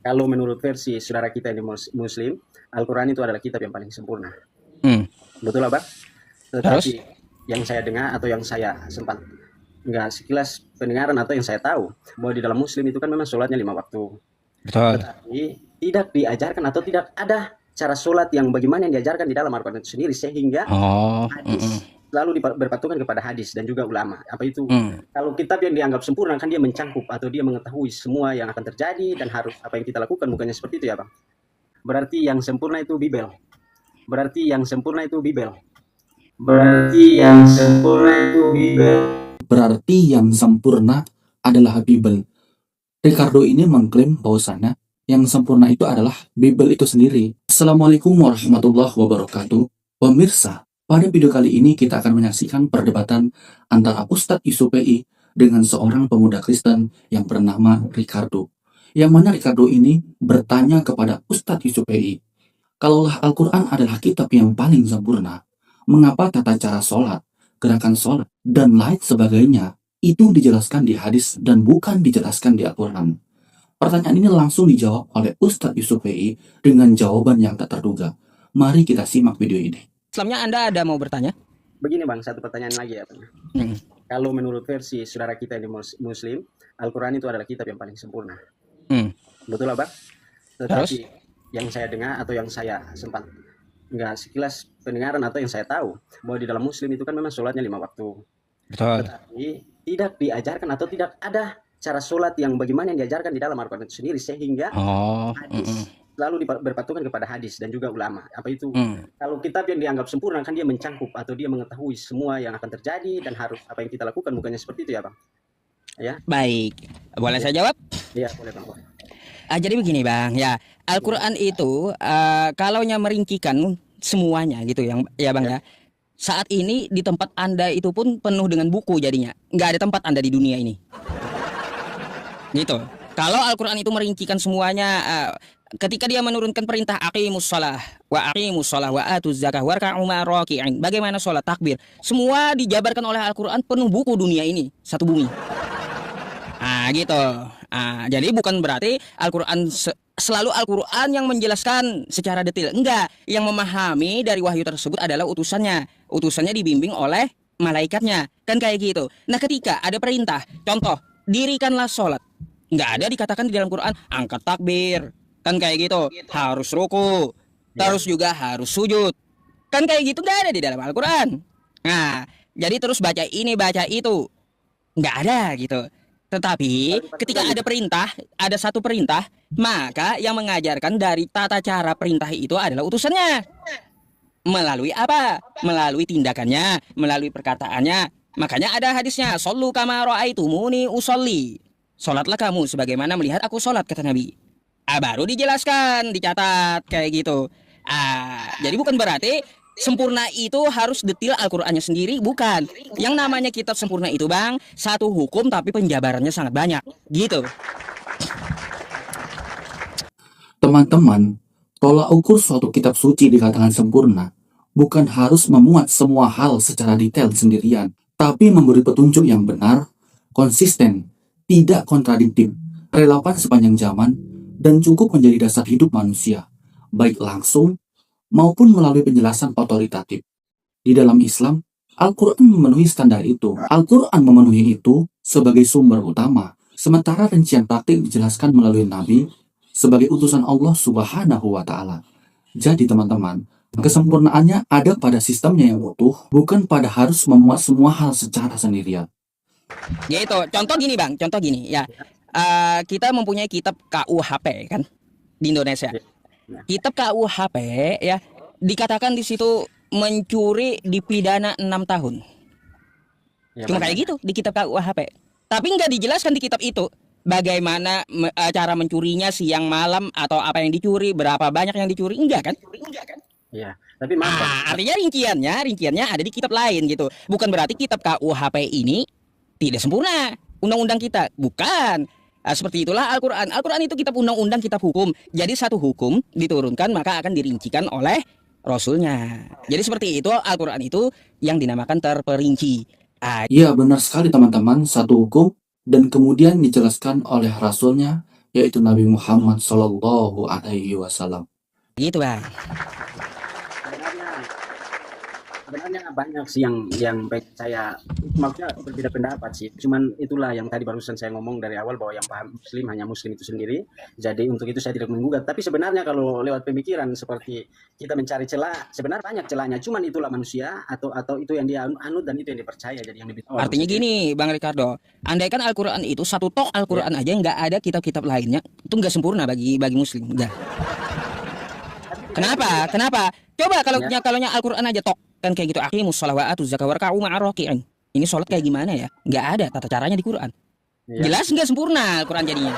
Kalau menurut versi saudara kita ini Muslim, Al-Quran itu adalah kitab yang paling sempurna. Hmm. Betul Abang? Terus? Tetapi yang saya dengar atau yang saya sempat nggak sekilas pendengaran atau yang saya tahu bahwa di dalam Muslim itu kan memang sholatnya 5 waktu. Betul. Tetapi tidak diajarkan atau tidak ada cara sholat yang bagaimana yang diajarkan di dalam Al-Quran itu sendiri, sehingga Oh. hadis selalu berpatokan kepada hadis dan juga ulama. Apa itu? Hmm. Kalau kitab yang dianggap sempurna kan dia mencangkup atau dia mengetahui semua yang akan terjadi dan harus apa yang kita lakukan, bukannya seperti itu ya Bang. Berarti yang sempurna itu Bibel. Berarti yang sempurna itu Bibel. Berarti yang sempurna itu Bibel. Berarti yang sempurna adalah Bible. Ricardo ini mengklaim bahwasannya yang sempurna itu adalah Bible itu sendiri. Assalamualaikum warahmatullahi wabarakatuh. Pemirsa, pada video kali ini kita akan menyaksikan perdebatan antara Ustadz Yusuf PI dengan seorang pemuda Kristen yang bernama Ricardo. Yang mana Ricardo ini bertanya kepada Ustadz Yusuf PI, kalaulah Al-Quran adalah kitab yang paling sempurna, mengapa tata cara sholat, gerakan sholat, dan lain sebagainya itu dijelaskan di hadis dan bukan dijelaskan di Al-Quran? Pertanyaan ini langsung dijawab oleh Ustadz Yusuf PI dengan jawaban yang tak terduga. Mari kita simak video ini. Islamnya Anda ada mau bertanya? Begini Bang, satu pertanyaan lagi ya Bang. Kalau menurut versi saudara kita ini Muslim, Al-Quran itu adalah kitab yang paling sempurna. Betul Bang? Tetapi yang saya dengar atau yang saya sempat nggak sekilas pendengaran atau yang saya tahu bahwa di dalam Muslim itu kan memang sholatnya 5 waktu. Betul. Tetapi tidak diajarkan atau tidak ada cara sholat yang bagaimana yang diajarkan di dalam Al-Quran itu sendiri, sehingga hadis selalu berpatokan kepada hadis dan juga ulama. Apa itu? Kalau kitab yang dianggap sempurna kan dia mencangkup atau dia mengetahui semua yang akan terjadi dan harus apa yang kita lakukan, bukannya seperti itu ya Bang? Ya. Baik, boleh saya jawab? Iya boleh Bang. Jadi begini Bang, ya Al-Quran itu kalaunya merincikan semuanya gitu ya Bang ya. Saat ini di tempat Anda itu pun penuh dengan buku jadinya. Nggak ada tempat Anda di dunia ini. Gitu. Kalau Al-Quran itu merincikan semuanya, ketika dia menurunkan perintah aqimus shalah wa atuz zakah warka'u ma'ar-raki'in. Bagaimana sholat, takbir, semua dijabarkan oleh Al-Quran, penuh buku dunia ini, satu bumi. Gitu. Jadi bukan berarti Al-Quran selalu Al-Quran yang menjelaskan secara detail. Enggak. Yang memahami dari wahyu tersebut adalah utusannya. Utusannya dibimbing oleh malaikatnya. Kan kayak gitu. Nah ketika ada perintah, contoh, dirikanlah sholat. Enggak ada dikatakan di dalam Quran, angkat takbir. Kan kayak gitu. Harus ruku. Terus juga harus sujud. Kan kayak gitu enggak ada di dalam Al-Quran. Nah, jadi terus baca ini, baca itu. Enggak ada gitu. Tetapi ketika ada perintah, ada satu perintah, maka yang mengajarkan dari tata cara perintah itu adalah utusannya. Melalui apa? Melalui tindakannya, melalui perkataannya. Makanya ada hadisnya, shollu kama ra'aitumuni usolli. Sholatlah kamu sebagaimana melihat aku sholat, kata Nabi. Baru dijelaskan, dicatat kayak gitu. Jadi bukan berarti sempurna itu harus detail Al-Qur'annya sendiri, bukan. Yang namanya kitab sempurna itu Bang, satu hukum tapi penjabarannya sangat banyak, gitu. Teman-teman, tolak ukur suatu kitab suci dikatakan sempurna bukan harus memuat semua hal secara detail sendirian, tapi memberi petunjuk yang benar, konsisten, tidak kontradiktif, relevan sepanjang zaman, dan cukup menjadi dasar hidup manusia, baik langsung maupun melalui penjelasan otoritatif. Di dalam Islam, Al-Quran memenuhi standar itu. Al-Quran memenuhi itu sebagai sumber utama, sementara rincian praktik dijelaskan melalui Nabi sebagai utusan Allah Subhanahu wa Ta'ala. Jadi teman-teman, kesempurnaannya ada pada sistemnya yang utuh, bukan pada harus memuat semua hal secara sendirian. Gitu. Contoh gini Bang, contoh gini ya. Kita mempunyai kitab KUHP kan di Indonesia. Kitab KUHP ya, dikatakan di situ mencuri dipidana 6 tahun. Cuma kayak gitu di kitab KUHP. Tapi nggak dijelaskan di kitab itu bagaimana cara mencurinya, siang malam atau apa yang dicuri, berapa banyak yang dicuri, enggak kan? Iya, tapi maaf. Artinya rinciannya ada di kitab lain gitu. Bukan berarti kitab KUHP ini tidak sempurna undang-undang kita, bukan. Seperti itulah Al-Quran. Al-Quran itu kitab undang-undang, kitab hukum. Jadi satu hukum diturunkan maka akan dirincikan oleh Rasulnya. Jadi seperti itu Al-Quran itu yang dinamakan terperinci. Iya benar sekali teman-teman, satu hukum dan kemudian dijelaskan oleh Rasulnya yaitu Nabi Muhammad Shallallahu Alaihi Wasallam. Gitu bang. Sebenarnya banyak sih yang baik saya maksudnya berbeda pendapat sih. Cuman itulah yang tadi barusan saya ngomong dari awal bahwa yang paham muslim hanya muslim itu sendiri. Jadi untuk itu saya tidak menggugat. Tapi sebenarnya kalau lewat pemikiran seperti kita mencari celah, sebenarnya banyak celahnya. Cuman itulah manusia atau itu yang dia anut dan itu yang dipercaya. Jadi yang lebih tahu. Artinya gini, Bang Ricardo, andaikan Al-Quran itu satu tok Al-Quran aja nggak ada kitab-kitab lainnya, itu nggak sempurna bagi muslim. Nggak. Kenapa? Coba kalau Al-Quran aja tok kan kayak gitu, aqimus shalah wa atuz zakah warka'u ma'ar raki'in. Ini sholat kayak gimana ya? Nggak ada tata caranya di Quran. Jelas nggak sempurna Al-Quran jadinya.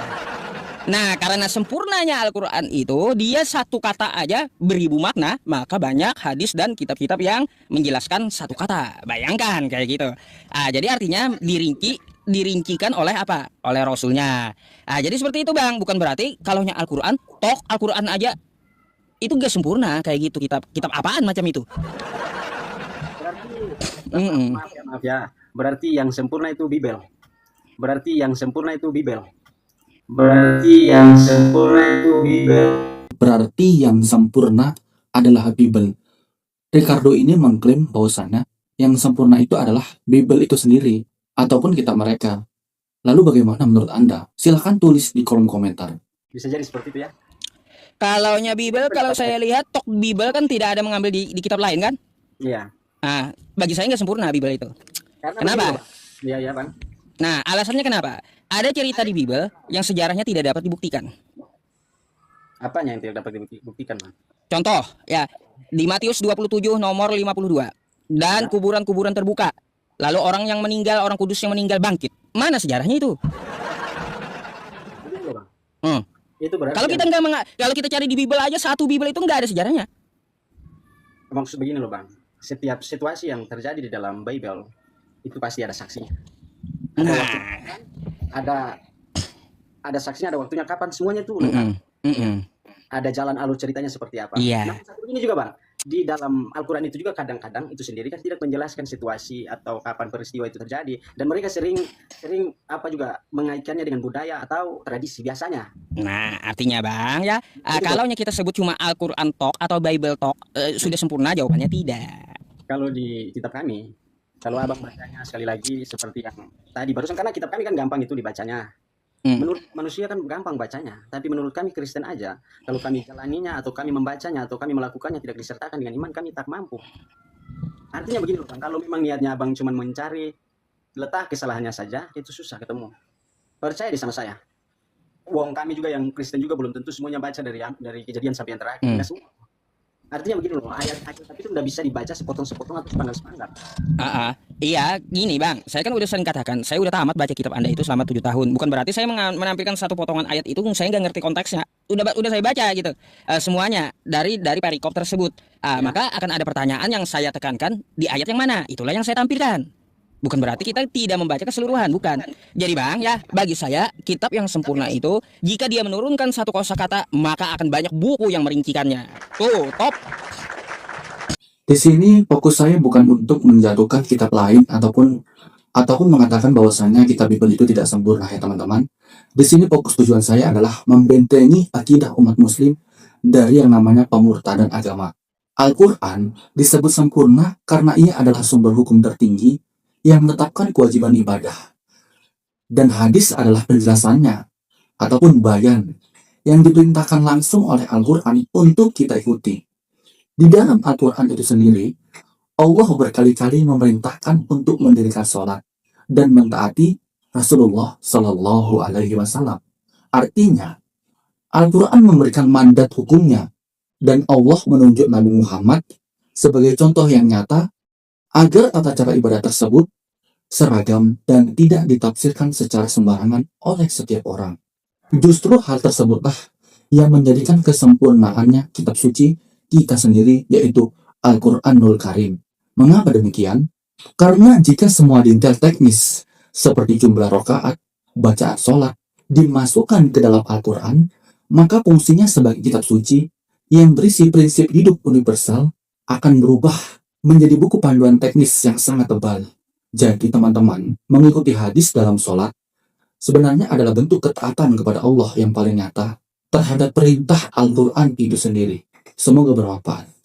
Nah, karena sempurnanya Al-Quran itu, dia satu kata aja beribu makna, maka banyak hadis dan kitab-kitab yang menjelaskan satu kata. Bayangkan kayak gitu. Jadi artinya dirincikan oleh apa? Oleh Rasulnya. Jadi seperti itu bang, bukan berarti kalaunya Al-Quran, tok Al-Quran aja itu gak sempurna kayak gitu. Kitab apaan macam itu? Berarti maaf ya. Berarti yang sempurna itu Bible. Berarti yang sempurna itu Bible. Adalah Bible. Ricardo ini mengklaim bahwasannya yang sempurna itu adalah Bible itu sendiri ataupun kitab mereka. Lalu bagaimana menurut Anda? Silahkan tulis di kolom komentar. Bisa jadi seperti itu ya. Kalaunya Bible, kalau saya lihat tok Bible kan tidak ada mengambil di kitab lain kan? Iya. Bagi saya nggak sempurna Bible itu. Kenapa? Iya bang. Nah, alasannya kenapa? Ada cerita di Bible yang sejarahnya tidak dapat dibuktikan. Apanya yang tidak dapat dibuktikan, bang? Contoh, ya, di Matius 27 nomor 52. Dan kuburan-kuburan terbuka. Lalu orang kudus yang meninggal bangkit. Mana sejarahnya itu? Itu berarti kalau kita cari di Bible aja, satu Bible itu nggak ada sejarahnya. Maksud begini loh bang, setiap situasi yang terjadi di dalam Bible itu pasti ada saksinya. Ada saksinya, ada waktunya kapan, semuanya itu ada jalan alur ceritanya seperti apa. Nah, satu ini juga bang, di dalam Al-Quran itu juga kadang-kadang itu sendiri kan tidak menjelaskan situasi atau kapan peristiwa itu terjadi, dan mereka sering juga mengaitkannya dengan budaya atau tradisi biasanya. Nah, artinya bang ya, kalaunya kita sebut cuma Al-Quran Talk atau Bible Talk, sudah sempurna? Jawabannya tidak. Kalau di kitab kami, kalau abang bacanya sekali lagi seperti yang tadi barusan, karena kitab kami kan gampang itu dibacanya. Menurut manusia kan gampang bacanya, tapi menurut kami Kristen aja, kalau kami jalaninya atau kami membacanya atau kami melakukannya tidak disertakan dengan iman, kami tak mampu. Artinya begini loh bang, kalau memang niatnya abang cuma mencari letak kesalahannya saja, itu susah ketemu. Percaya di sama saya. Wong kami juga yang Kristen juga belum tentu semuanya baca dari Kejadian sampai yang terakhir. Artinya begini loh, ayat-ayat tapi itu nggak bisa dibaca sepotong-sepotong atau sepanggal-sepanggal. Iya, gini bang, saya kan udah sering katakan, saya udah tamat baca kitab Anda itu selama 7 tahun. Bukan berarti saya menampilkan satu potongan ayat itu saya nggak ngerti konteksnya. Udah saya baca gitu, semuanya dari perikop tersebut. Maka akan ada pertanyaan yang saya tekankan di ayat yang mana, itulah yang saya tampilkan. Bukan berarti kita tidak membaca keseluruhan, bukan. Jadi bang ya, bagi saya kitab yang sempurna itu jika dia menurunkan satu kosakata, maka akan banyak buku yang merincikannya. Tuh, top. Di sini fokus saya bukan untuk menjatuhkan kitab lain ataupun mengatakan bahwasanya kitab Bible itu tidak sempurna ya teman-teman. Di sini fokus tujuan saya adalah membentengi akidah umat muslim dari yang namanya pemurtadan agama. Al-Quran disebut sempurna karena ia adalah sumber hukum tertinggi yang menetapkan kewajiban ibadah. Dan hadis adalah penjelasannya ataupun bayan yang diperintahkan langsung oleh Al-Quran untuk kita ikuti. Di dalam Al-Quran itu sendiri, Allah berkali-kali memerintahkan untuk mendirikan sholat dan mentaati Rasulullah Shallallahu Alaihi Wasallam. Artinya, Al-Quran memberikan mandat hukumnya dan Allah menunjuk Nabi Muhammad sebagai contoh yang nyata agar tata cara ibadah tersebut seragam dan tidak ditafsirkan secara sembarangan oleh setiap orang. Justru hal tersebutlah yang menjadikan kesempurnaannya kitab suci kita sendiri, yaitu Al-Quranul Karim. Mengapa demikian? Karena jika semua detail teknis seperti jumlah rakaat, bacaan sholat dimasukkan ke dalam Al-Quran, maka fungsinya sebagai kitab suci yang berisi prinsip hidup universal akan berubah menjadi buku panduan teknis yang sangat tebal. Jadi teman-teman, mengikuti hadis dalam sholat sebenarnya adalah bentuk ketaatan kepada Allah yang paling nyata terhadap perintah Al-Quran itu sendiri. Semoga bermanfaat.